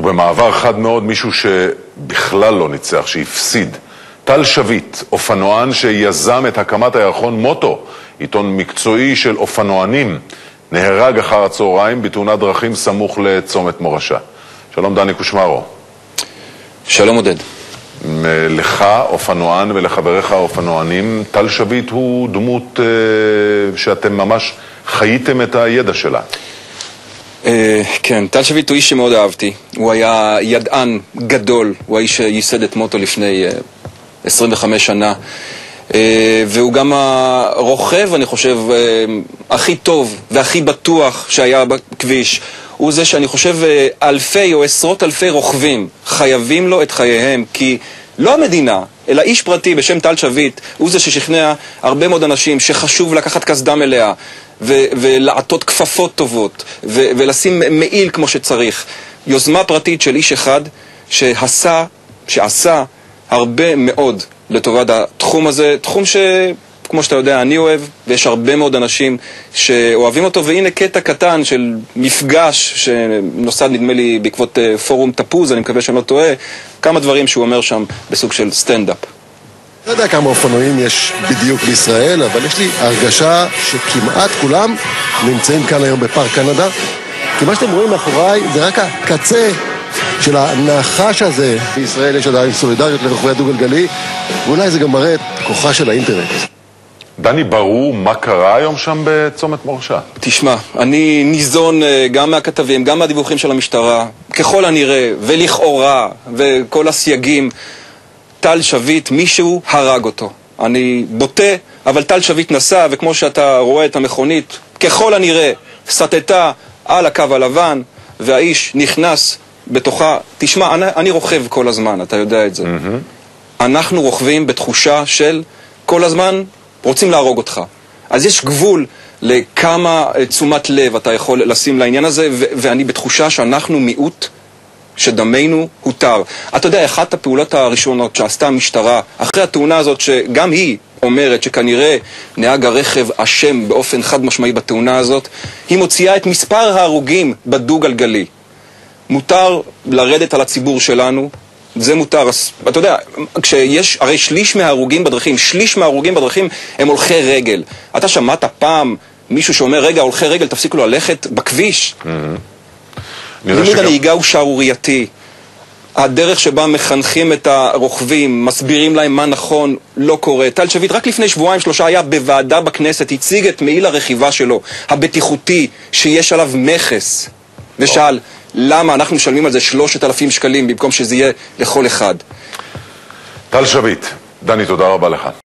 ובמעבר חד מאוד מישהו שבכלל לא ניצח, שהפסיד. טל שביט, אופנוען שיזם את הקמת הירחון מוטו, עיתון מקצועי של אופנוענים, נהרג אחר הצהריים בתאונת דרכים סמוך לצומת מורשה. שלום דני קושמרו. שלום עודד. לך אופנוען ולחבריך האופנוענים, טל שביט הוא דמות שאתם ממש חייתם את הידע שלה. כן, טל שביט הוא איש שמאוד אהבתי. הוא היה ידען גדול, הוא האיש שייסד את מוטו לפני 25 שנה. והוא גם הרוכב, אני חושב, הכי טוב והכי בטוח שהיה בכביש. הוא זה שאני חושב אלפי או עשרות אלפי רוכבים חייבים לו את חייהם, כי לא המדינה, אלא איש פרטי בשם טל שביט הוא זה ששכנע הרבה מאוד אנשים שחשוב לקחת קסדה מלאה ולעטות כפפות טובות ולשים מעיל כמו שצריך. יוזמה פרטית של איש אחד שעשה הרבה מאוד לטובת התחום הזה, תחום כמו שאתה יודע, אני אוהב, ויש הרבה מאוד אנשים שאוהבים אותו, והנה קטע קטן של מפגש שנוסד נדמה לי בעקבות פורום תפוז, אני מקווה שאני לא טועה, כמה דברים שהוא אומר שם בסוג של סטנדאפ. לא יודע כמה אופנועים יש בדיוק בישראל, אבל יש לי הרגשה שכמעט כולם נמצאים כאן היום בפארק קנדה, כי מה שאתם רואים מאחוריי זה רק הקצה של הנחש הזה. בישראל יש עדיין סולידריות לרוכבי הדו-גלגלי, ואולי זה גם מראה את כוחה של האינטרנט. דני, ברור מה קרה היום שם בצומת מורשה? תשמע, אני ניזון גם מהכתבים, גם מהדיווחים של המשטרה, ככל הנראה, ולכאורה, וכל הסייגים, טל שביט, מישהו הרג אותו. אני בוטה, אבל טל שביט נסע, וכמו שאתה רואה את המכונית, ככל הנראה, סטטה על הקו הלבן, והאיש נכנס בתוכה. תשמע, אני רוכב כל הזמן, אתה יודע את זה. אנחנו רוכבים בתחושה של כל הזמן רוצים להרוג אותך. אז יש גבול לכמה תשומת לב אתה יכול לשים לעניין הזה, ואני בתחושה שאנחנו מיעוט שדמנו הותר. אתה יודע, אחת הפעולות הראשונות שעשתה המשטרה אחרי התאונה הזאת, שגם היא אומרת שכנראה נהג הרכב אשם באופן חד משמעי בתאונה הזאת, היא מוציאה את מספר ההרוגים בדו-גלגלי. מותר לרדת על הציבור שלנו, זה מותר. אתה יודע, כשיש, הרי שליש מההרוגים בדרכים הם הולכי רגל. אתה שמעת פעם מישהו שאומר, רגע, הולכי רגל, תפסיקו ללכת בכביש? לימוד הנהיגה הוא שערורייתי. הדרך שבה מחנכים את הרוכבים, מסבירים להם מה נכון, לא קורה. טל שביט רק לפני 2-3 היה בוועדה בכנסת, הציג את מעיל הרכיבה שלו, הבטיחותי, שיש עליו מכס, ושאל, למה אנחנו משלמים על זה 3,000 שקלים במקום שזה יהיה לכל אחד? טל שביט, דני, תודה רבה לך.